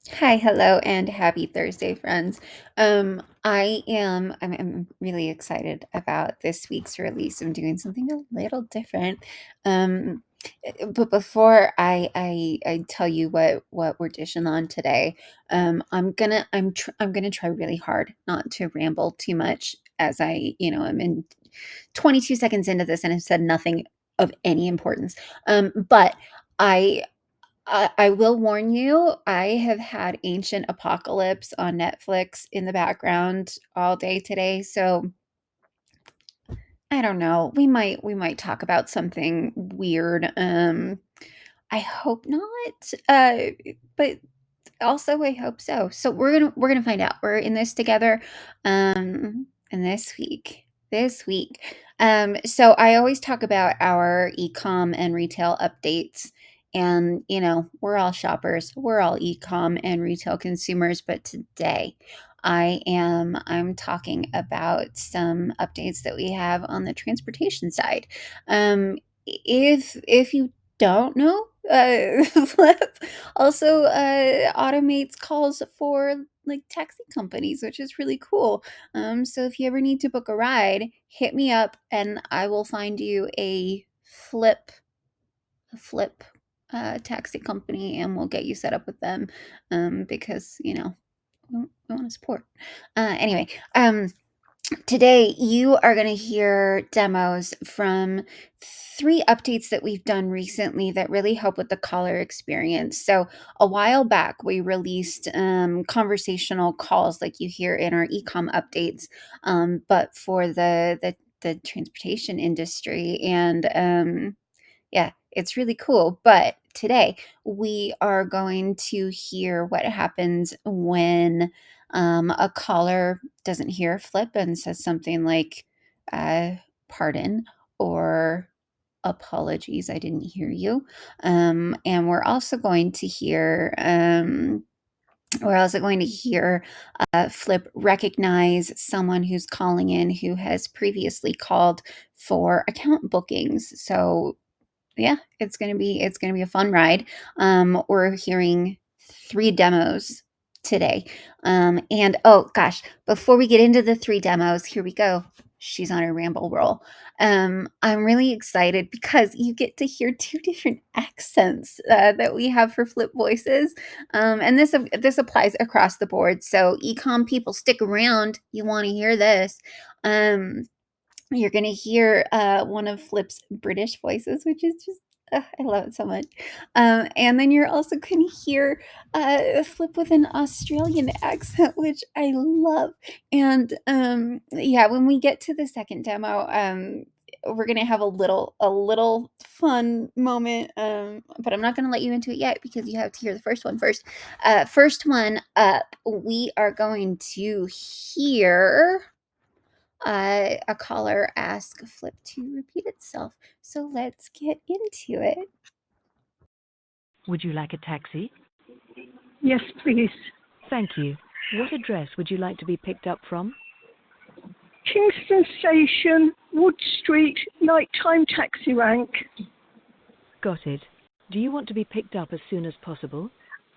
Hi, hello, and happy Thursday, friends. I'm really excited about this week's release. I'm doing something a little different. Um, but before I tell you what we're dishing on today, I'm gonna try really hard not to ramble too much as I'm in 22 seconds into this and have said nothing of any importance. But I I will warn you, I have had Ancient Apocalypse on Netflix in the background all day today, so I don't know. We might talk about something weird. I hope not. But also I hope so. So we're gonna find out. We're in this together. And this week. So I always talk about our ecom and retail updates. And we're all shoppers, we're all ecom and retail consumers, but today I'm talking about some updates that we have on the transportation side. If you don't know, Flip also automates calls for like taxi companies, which is really cool. So if you ever need to book a ride, hit me up and I will find you a flip taxi company, and we'll get you set up with them. Because we want to support. Anyway, today you are going to hear demos from three updates that we've done recently that really help with the caller experience. So a while back we released conversational calls like you hear in our ecom updates, but for the transportation industry. And yeah, it's really cool. But today we are going to hear what happens when a caller doesn't hear Flip and says something like, uh, pardon, or apologies, I didn't hear you. And we're also going to hear Flip recognize someone who's calling in who has previously called for account bookings. So yeah, it's gonna be a fun ride. We're hearing three demos today. And oh gosh, before we get into the three demos, here we go. She's on a ramble roll. I'm really excited because you get to hear two different accents that we have for Flip voices, and this applies across the board. So ecom people, stick around. You want to hear this. Um, you're gonna hear one of Flip's British voices, which is just I love it so much. And then you're also gonna hear Flip with an Australian accent, which I love. And yeah, when we get to the second demo, we're gonna have a little fun moment. But I'm not gonna let you into it yet because you have to hear the first one first. First one up, we are going to hear a caller ask Flip to repeat itself. So let's get into it. Would you like a taxi? Yes, please. Thank you. What address would you like to be picked up from? Kingston Station, Wood Street, nighttime taxi rank. Got it. Do you want to be picked up as soon as possible?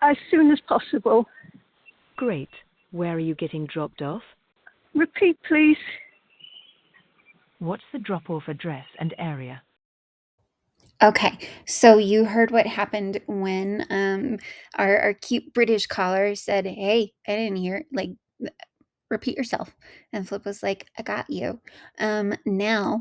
As soon as possible. Great. Where are you getting dropped off? Repeat, please. What's the drop-off address and area? Okay, so you heard what happened when our cute British caller said, "Hey, I didn't hear like repeat yourself," and Flip was like, "I got you." Now,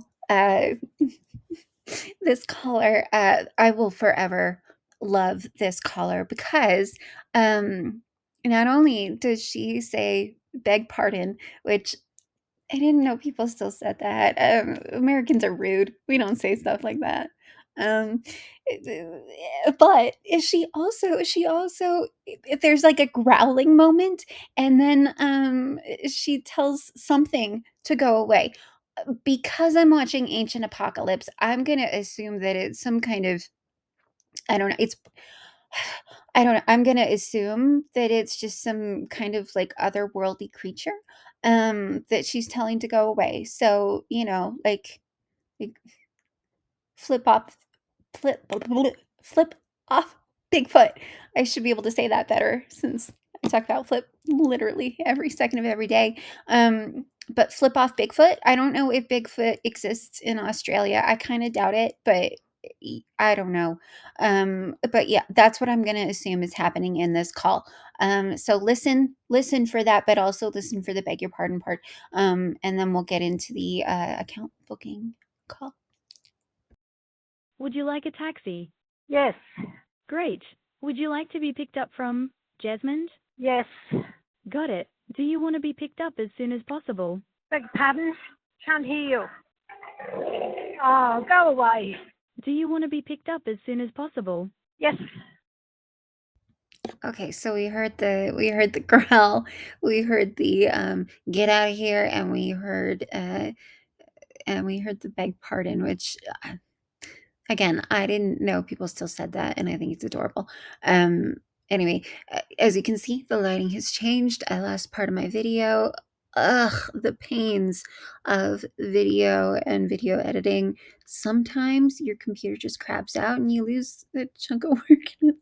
this caller, I will forever love this caller because not only does she say beg pardon, which I didn't know people still said that. Americans are rude. We don't say stuff like that. Um, but she also if there's like a growling moment, and then she tells something to go away. Because I'm watching Ancient Apocalypse, I'm gonna assume that it's some kind of, I don't know. I don't know. I'm gonna assume that it's just some kind of like otherworldly creature that she's telling to go away. So, like flip off flip flip off Bigfoot. I should be able to say that better since I talk about Flip literally every second of every day. But flip off Bigfoot. I don't know if Bigfoot exists in Australia. I kind of doubt it, but I don't know. But yeah, that's what I'm going to assume is happening in this call. So listen for that, but also listen for the beg your pardon part. And then we'll get into the account booking call. Would you like a taxi? Yes. Great. Would you like to be picked up from Jesmond? Yes. Got it. Do you want to be picked up as soon as possible? Beg pardon? Can't hear you. Oh, go away. Do you want to be picked up as soon as possible? Yes. Okay, so we heard the growl, we heard the get out of here, and we heard the beg pardon, which again, I didn't know people still said that, and I think it's adorable. Anyway, as you can see, the lighting has changed. I lost part of my video. Ugh, the pains of video and video editing. Sometimes your computer just craps out and you lose a chunk of work. And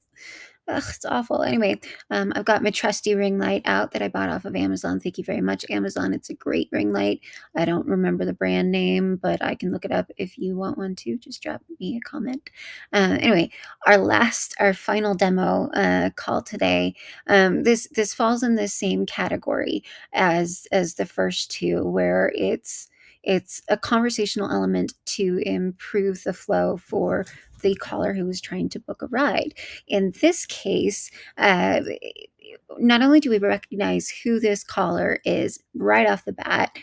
it's awful. Anyway, I've got my trusty ring light out that I bought off of Amazon. Thank you very much, Amazon. It's a great ring light. I don't remember the brand name, but I can look it up if you want one to. Just drop me a comment. Anyway, our final demo call today. This falls in the same category as the first two, where it's a conversational element to improve the flow for the caller who is trying to book a ride. In this case, not only do we recognize who this caller is right off the bat,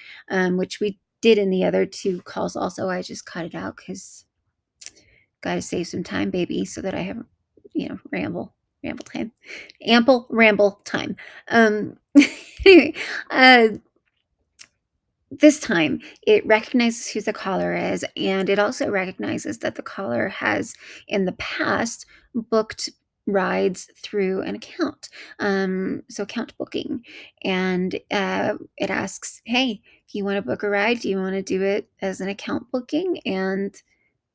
which we did in the other two calls also. I just cut it out because got to save some time, baby, so that I have, ramble time, ample ramble time. Anyway, this time it recognizes who the caller is, and it also recognizes that the caller has in the past booked rides through an account, so account booking. And it asks, hey, do you want to book a ride? Do you want to do it as an account booking? And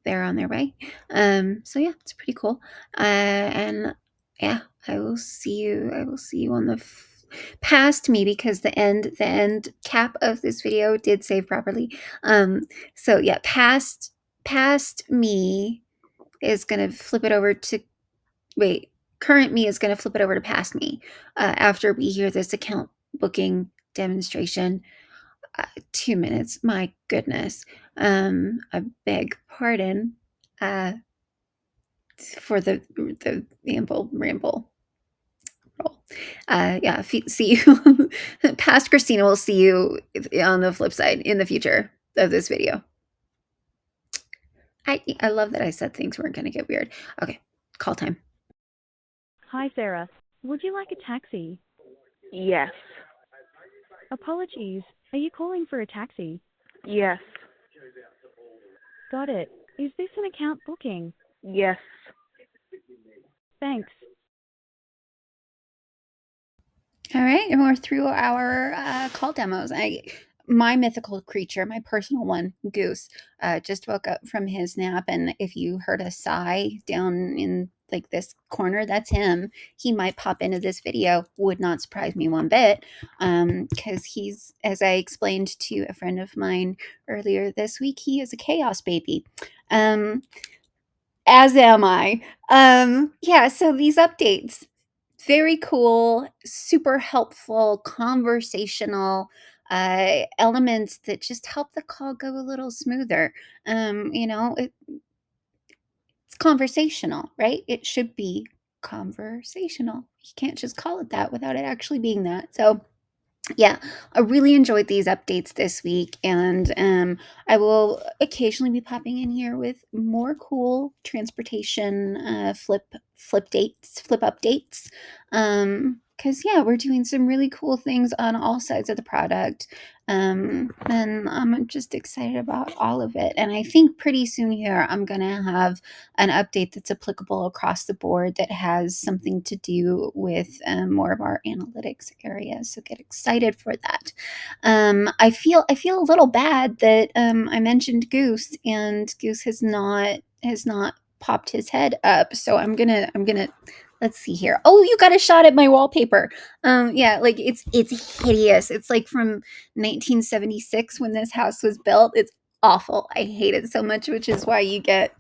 they're on their way. So yeah, it's pretty cool. And yeah, I will see you on the past me, because the end cap of this video did save properly. So yeah, past me is gonna flip it over to current me is gonna flip it over to past me after we hear this account booking demonstration. 2 minutes, my goodness. I beg pardon for the ramble roll. Yeah, see you. Past Christina will see you on the flip side in the future of this video. I love that I said things weren't going to get weird. Okay, call time. Hi, Sarah. Would you like a taxi? Yes. Apologies. Are you calling for a taxi? Yes. Got it. Is this an account booking? Yes. Thanks. All right, and we're through our call demos. My mythical creature, my personal one, Goose, just woke up from his nap, and if you heard a sigh down in like this corner, that's him. He might pop into this video. Would not surprise me one bit, because he's, as I explained to a friend of mine earlier this week, he is a chaos baby. As am I. Yeah, so these updates, very cool, super helpful, conversational elements that just help the call go a little smoother. It's conversational, right? It should be conversational. You can't just call it that without it actually being that. So yeah, I really enjoyed these updates this week, and I will occasionally be popping in here with more cool transportation flip updates. Because yeah, we're doing some really cool things on all sides of the product, and I'm just excited about all of it. And I think pretty soon here I'm gonna have an update that's applicable across the board that has something to do with more of our analytics areas. So get excited for that. I feel a little bad that I mentioned Goose, and Goose has not popped his head up. So I'm gonna Let's see here. Oh, you got a shot at my wallpaper. Yeah, like it's hideous. It's like from 1976 when this house was built. It's awful. I hate it so much, which is why you get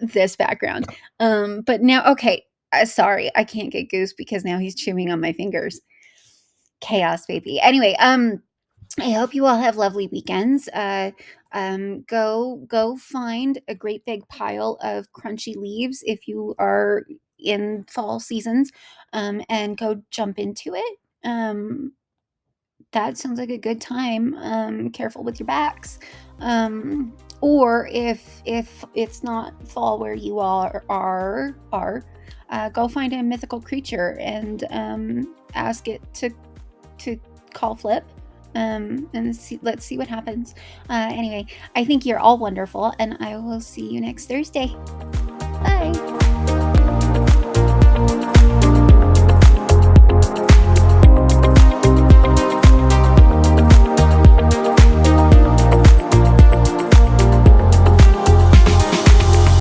this background. But now, okay, sorry, I can't get Goose because now he's chewing on my fingers. Chaos, baby. Anyway, I hope you all have lovely weekends. Go find a great big pile of crunchy leaves if you are in fall seasons, and go jump into it. That sounds like a good time. Careful with your backs. Or if it's not fall where you are, go find a mythical creature and ask it to call Flip. And let's see what happens. Anyway, I think you're all wonderful, and I will see you next Thursday.